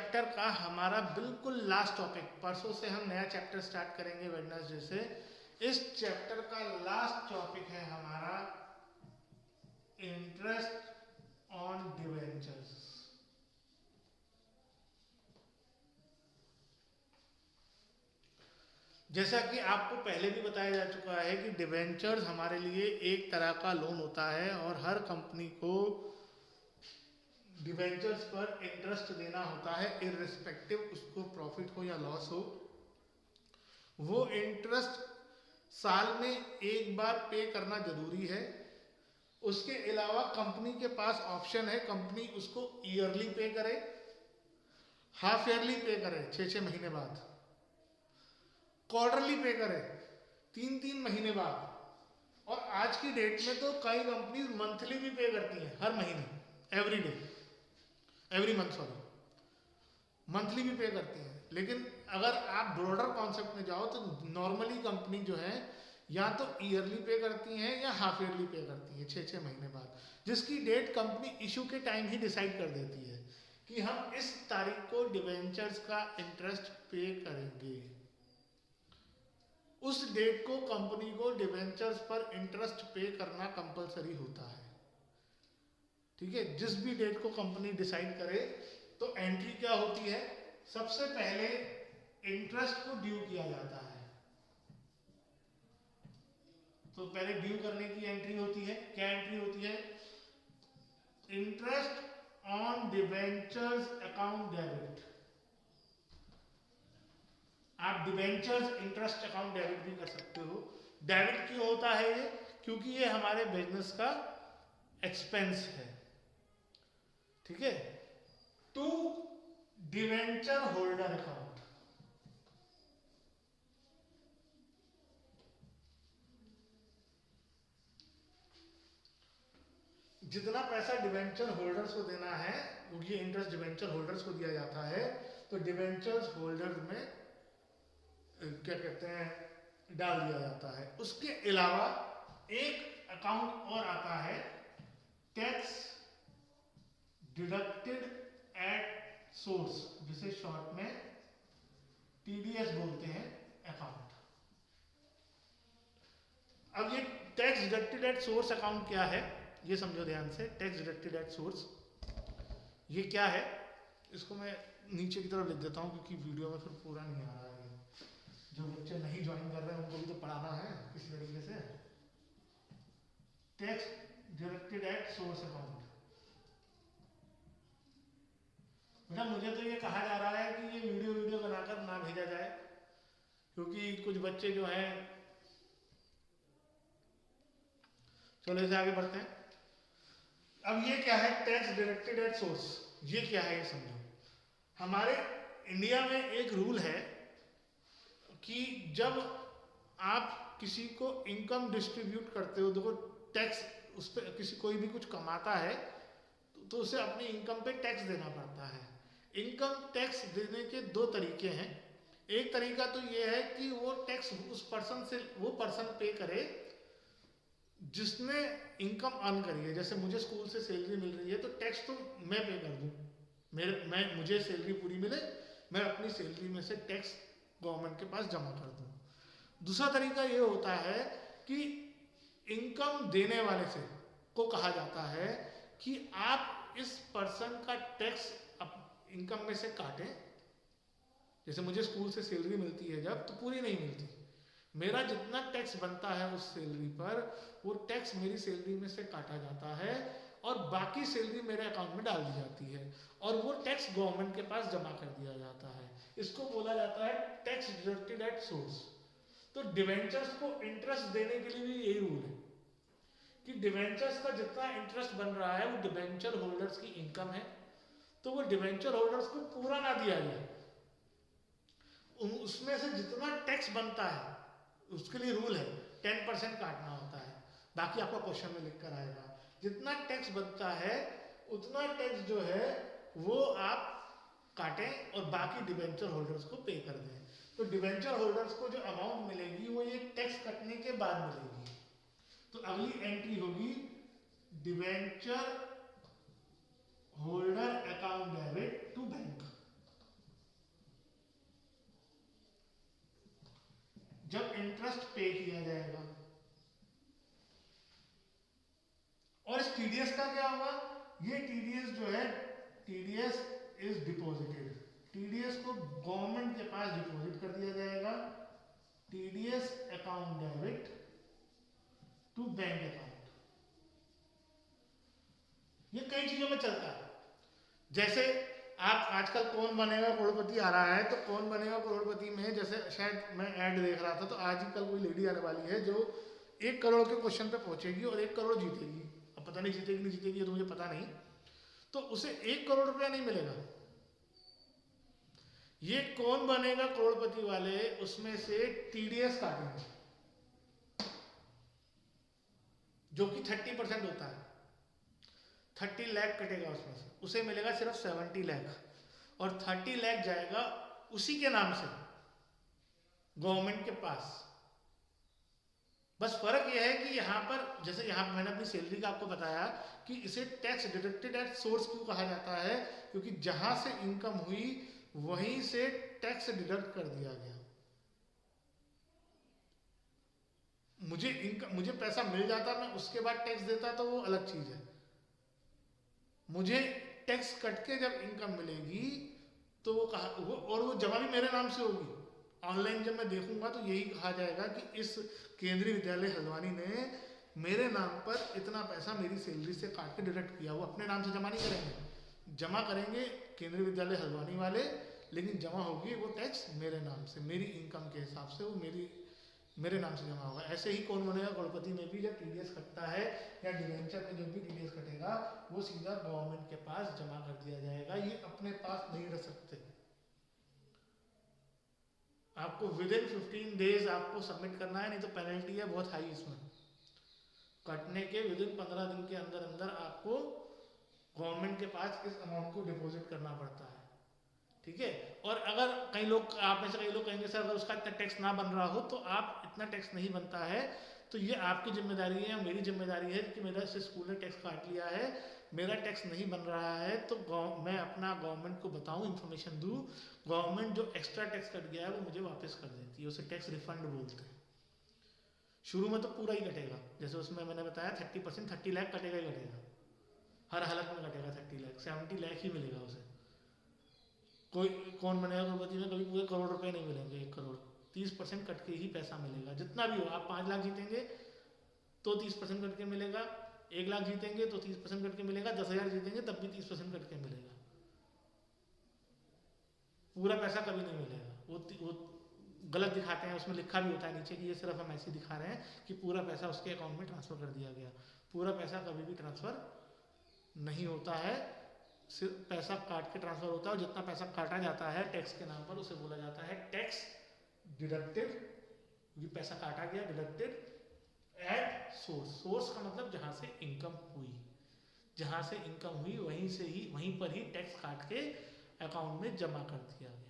Chapter का हमारा बिल्कुल लास्ट टॉपिक, परसों से हम नया चैप्टर स्टार्ट करेंगे वेडनेसडे से। इस चैप्टर का लास्ट टॉपिक है हमारा इंटरेस्ट ऑन डिवेंचर्स। जैसा कि आपको पहले भी बताया जा चुका है कि डिवेंचर्स हमारे लिए एक तरह का लोन होता है और हर कंपनी को डिवेंचर्स पर इंटरेस्ट देना होता है, इररिस्पेक्टिव उसको प्रॉफिट हो या लॉस हो। वो इंटरेस्ट साल में एक बार पे करना जरूरी है। उसके अलावा कंपनी के पास ऑप्शन है, कंपनी उसको ईयरली पे करे, हाफ ईयरली पे करे 6-6 महीने बाद, क्वार्टरली पे करे 3-3 महीने बाद, और आज की डेट में तो कई कंपनी मंथली भी पे करती हैं, हर महीने, एवरी मंथ सॉरी, मंथली भी पे करती हैं। लेकिन अगर आप ब्रॉडर कॉन्सेप्ट में जाओ तो नॉर्मली कंपनी जो है या तो ईयरली पे करती हैं या हाफ ईयरली पे करती हैं 6-6 महीने बाद, जिसकी डेट कंपनी इशू के टाइम ही डिसाइड कर देती है कि हम इस तारीख को डिवेंचर्स का इंटरेस्ट पे करेंगे। उस डेट को कंपनी को डिवेंचर्स पर इंटरेस्ट पे करना कंपलसरी होता है। ठीक है, जिस भी डेट को कंपनी डिसाइड करे तो एंट्री क्या होती है, सबसे पहले इंटरेस्ट को ड्यू किया जाता है। तो पहले ड्यू करने की एंट्री होती है, क्या एंट्री होती है, interest on debentures account debit. आप डिवेंचर्स इंटरेस्ट अकाउंट डेबिट भी कर सकते हो। डेबिट क्यों होता है ये, क्योंकि ये हमारे बिजनेस का एक्सपेंस है। ठीक है, टू डिवेंचर होल्डर अकाउंट। जितना पैसा डिवेंचर होल्डर्स को देना है, क्योंकि इंटरेस्ट डिवेंचर होल्डर्स को दिया जाता है, तो डिवेंचर्स होल्डर्स में क्या कहते हैं डाल दिया जाता है। उसके अलावा एक अकाउंट और आता है, टैक्स डिडक्टेड एट सोर्स, जिसे शॉर्ट में टीडीएस बोलते हैं अकाउंट। अब ये tax deducted at source account क्या है, ये समझो ध्यान से। टैक्स डिडक्टेड एट सोर्स ये क्या है, इसको मैं नीचे की तरफ लिख देता हूँ क्योंकि वीडियो में फिर पूरा नहीं आ रहा है। जो बच्चे नहीं ज्वाइन कर रहे हैं उनको भी तो पढ़ाना है किसी तरीके से। Tax deducted at source account. बेटा मुझे तो ये कहा जा रहा है कि ये वीडियो बनाकर ना भेजा जाए, क्योंकि कुछ बच्चे जो हैं, चलो इसे आगे बढ़ते हैं। अब ये क्या है टैक्स डिडक्टेड एट सोर्स, ये क्या है ये समझो। हमारे इंडिया में एक रूल है कि जब आप किसी को इनकम डिस्ट्रीब्यूट करते हो, देखो टैक्स उस पर किसी कोई भी कुछ कमाता है तो उसे अपनी इनकम पे टैक्स देना पड़ता है। इनकम टैक्स देने के दो तरीके हैं। एक तरीका तो ये है कि वो टैक्स उस पर्सन से वो पर्सन पे करे जिसने इनकम अर्न करी है। जैसे मुझे स्कूल से सैलरी मिल रही है तो टैक्स तो मैं पे कर दूँ, मुझे सैलरी पूरी मिले, मैं अपनी सैलरी में से टैक्स गवर्नमेंट के पास जमा कर दूँ। दूसरा तरीका ये होता है कि इनकम देने वाले से को कहा जाता है कि आप इस पर्सन का टैक्स इनकम में से काटें। जैसे मुझे स्कूल से सैलरी मिलती है जब, तो पूरी नहीं मिलती, मेरा जितना टैक्स बनता है उस सैलरी पर, वो टैक्स मेरी सैलरी में से काटा जाता है और बाकी सैलरी मेरे अकाउंट में डाल दी जाती है और वो टैक्स गवर्नमेंट के पास जमा कर दिया जाता है। इसको बोला जाता है टैक्स डिडक्टेड एट सोर्स। तो डिवेंचर्स को इंटरेस्ट देने के लिए भी यही रूल है कि डिवेंचर्स का जितना इंटरेस्ट बन रहा है वो डिवेंचर होल्डर्स की इनकम है, तो वो डिवेंचर होल्डर्स को पूरा ना दिया जाए, उसमें से जितना टैक्स बनता है उसके लिए रूल है 10% काटना होता है। बाकी आपका क्वेश्चन में लिख कर आएगा, जितना टैक्स बनता है उतना टैक्स जो है वो आप काटें और बाकी डिवेंचर होल्डर्स को पे कर दें। तो डिवेंचर होल्डर्स को जो अमाउंट मिलेगी वो ये टैक्स कटने के बाद मिलेगी। तो अगली एंट्री होगी debenture holder account debit to bank. जब इंटरेस्ट पे किया जाएगा। और इस टीडीएस का क्या होगा, ये टीडीएस जो है, टीडीएस इज डिपॉजिटेड, टीडीएस को गवर्नमेंट के पास डिपॉजिट कर दिया जाएगा। TDS account debit to bank account. ये कई चीजों में चलता है। जैसे आप आजकल कौन बनेगा करोड़पति आ रहा है, तो कौन बनेगा करोड़पति में जैसे शायद मैं ऐड देख रहा था, तो आज ही कल कोई लेडी आने वाली है जो 1 करोड़ के क्वेश्चन पे पहुंचेगी और 1 करोड़ जीतेगी। अब पता नहीं जीतेगी नहीं जीतेगी, ये तो मुझे पता नहीं। तो उसे 1 करोड़ रुपया नहीं मिलेगा। ये कौन बनेगा करोड़पति वाले, उसमें से टीडीएस काटेंगे जो कि 30% होता है। 30 लाख कटेगा उसमें से, उसे मिलेगा सिर्फ 70 लाख, और 30 लाख जाएगा उसी के नाम से गवर्नमेंट के पास। बस फर्क यह है कि यहाँ पर, जैसे यहाँ पर मैंने अपनी सैलरी का आपको बताया कि इसे टैक्स डिडक्टेड एट सोर्स क्यों कहा जाता है, क्योंकि जहां से इनकम हुई वहीं से टैक्स डिडक्ट कर दिया गया। मुझे पैसा मिल जाता, मैं उसके बाद टैक्स देता, तो वो अलग चीज है। मुझे टैक्स कट के जब इनकम मिलेगी तो वो जमा भी मेरे नाम से होगी। ऑनलाइन जब मैं देखूंगा तो यही कहा जाएगा कि इस केंद्रीय विद्यालय हल्द्वानी ने मेरे नाम पर इतना पैसा मेरी सैलरी से काट के डिडक्ट किया। वो अपने नाम से जमा नहीं करेंगे, जमा करेंगे केंद्रीय विद्यालय हल्द्वानी वाले, लेकिन जमा होगी वो टैक्स मेरे नाम से, मेरी इनकम के हिसाब से, वो मेरे नाम से जमा होगा। ऐसे ही कौन बनेगा करोड़पति में भी जब टीडीएस कटता है या डिवेंचर में जो भी टीडीएस कटेगा वो सीधा गवर्नमेंट के पास जमा कर दिया जाएगा। ये अपने पास नहीं रख सकते। आपको विद इन 15 डेज आपको सबमिट करना है, नहीं तो पेनल्टी है बहुत हाई इसमें। कटने के विद इन 15 दिन के अंदर अंदर आपको गवर्नमेंट के पास इस अमाउंट को डिपॉजिट करना पड़ता है। ठीक है। और अगर कई लोग, आप में से कई लोग कहेंगे सर अगर उसका इतना टैक्स ना बन रहा हो, तो आप इतना टैक्स नहीं बनता है तो ये आपकी जिम्मेदारी है या मेरी जिम्मेदारी है कि मेरा से स्कूल ने टैक्स काट लिया है, मेरा टैक्स नहीं बन रहा है, तो मैं अपना गवर्नमेंट को बताऊं, इन्फॉर्मेशन दूं। गवर्नमेंट जो एक्स्ट्रा टैक्स कट गया है वो मुझे वापस कर देती है, उसे टैक्स रिफंड बोलते हैं। शुरू में तो पूरा ही कटेगा, जैसे उसमें मैंने बताया 30%, 30 लाख कटेगा ही कटेगा, हर हालत में कटेगा 30 लाख, 70 लाख ही मिलेगा उसे। कोई कौन बनेगा करोड़पति में, कभी पूरे करोड़ रुपए नहीं मिलेंगे, 1 करोड़, 30% कट के ही पैसा मिलेगा। जितना भी हो, आप 5 लाख जीतेंगे तो 30% कट के मिलेगा, 1 लाख जीतेंगे तो 30% कट के मिलेगा, 10,000 जीतेंगे तब भी 30% कट के मिलेगा। पूरा पैसा कभी नहीं मिलेगा। वो गलत दिखाते हैं, उसमें लिखा भी होता है नीचे कि ये सिर्फ हम ऐसे दिखा रहे हैं कि पूरा पैसा उसके अकाउंट में ट्रांसफर कर दिया गया। पूरा पैसा कभी भी ट्रांसफर नहीं होता है, सिर्फ पैसा काट के ट्रांसफर होता है। और जितना पैसा काटा जाता है टैक्स के नाम पर उसे बोला जाता है टैक्स डिडक्टेड, क्योंकि पैसा काटा गया, डिडक्टेड एट सोर्स। सोर्स का मतलब जहां से इनकम हुई, जहां से इनकम हुई वहीं पर ही टैक्स काट के अकाउंट में जमा कर दिया गया।